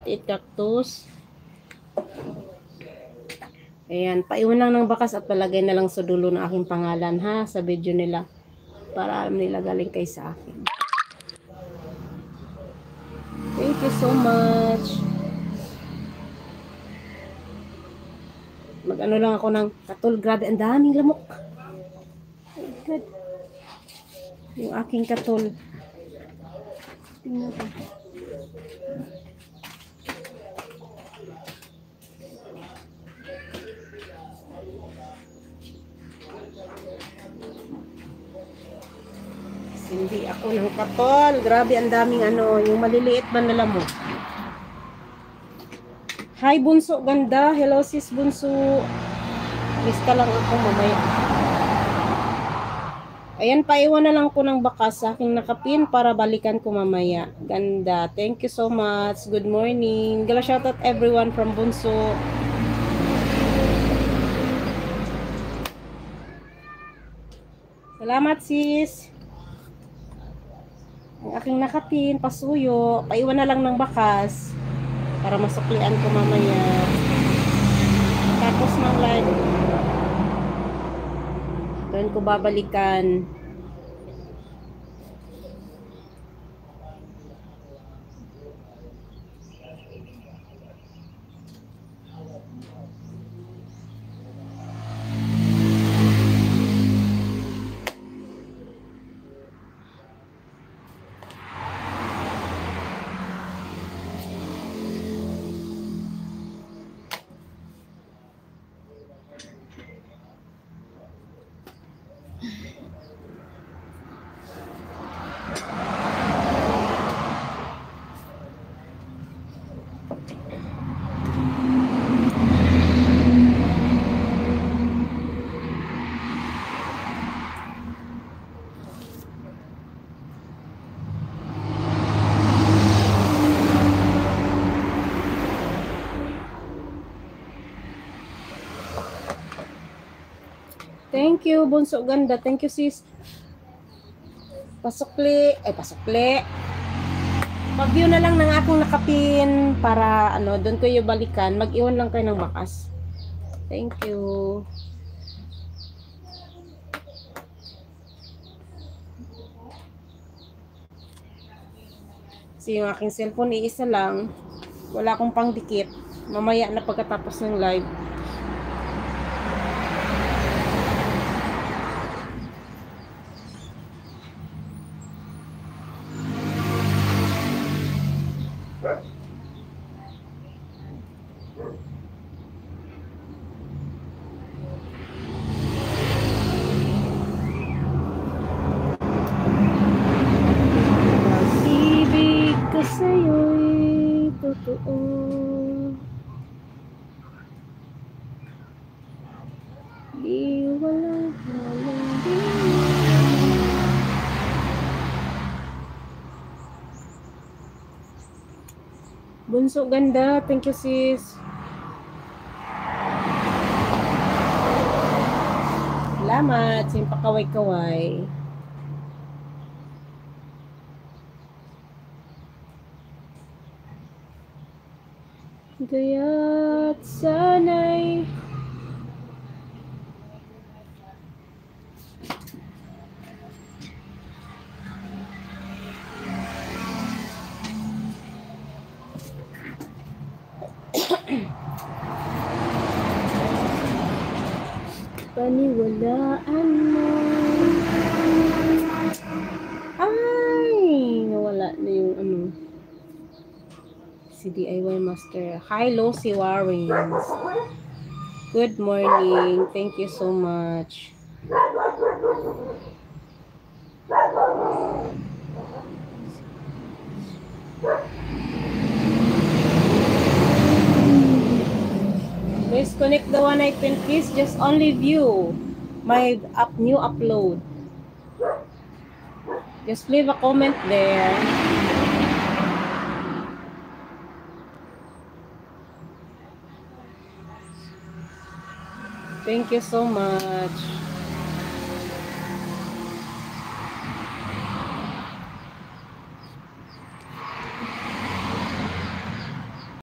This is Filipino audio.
eat cactus. Ayan, paiwan lang ng bakas at palagay na lang sa dulo ng aking pangalan ha, sa video nila. Para alam nila galing kay sa akin. Thank you so much. Mag-ano lang ako ng katol. Grabe, ang daming lamok. Oh my God. Yung aking katol. Tingnan ko. Hindi ako ng katol. Grabe, ang daming ano, yung maliliit ba na lamok. Hi, Bunso. Ganda. Hello, sis Bunso. Lista lang ako mamaya. Ayan, paiwan na lang ko ng bakas sa aking nakapin para balikan ko mamaya. Ganda. Thank you so much. Good morning. Gala shoutout everyone from Bunso. Salamat, sis. Ang aking nakapin, pasuyo. Paiwan na lang ng bakas para masuklian ko mamaya. Tapos ng live. Doon ko babalikan. Thank you, Bunso. Ganda. Thank you, sis. Pasukli. Pasukli. Mag-view na lang ng akong nakapin para ano, doon ko yung balikan. Mag-iwan lang kayo ng bakas. Thank you. Kasi yung aking cellphone, iisa lang. Wala akong pangdikit. Mamaya na pagkatapos ng live. Pag-ibig ko sa'yo'y totoo. Di walang Bunso. Ganda. Thank you, sis. Salamat. Simpa kaway-kaway. Gaya't sana'y paniwalaan mo. Ay, nawala na yung ano. Si DIY Master. Hi, Lucy Warrens. Good morning. Thank you so much. Please connect the one I pinned, please. Just only view my new upload. Just leave a comment there. Thank you so much.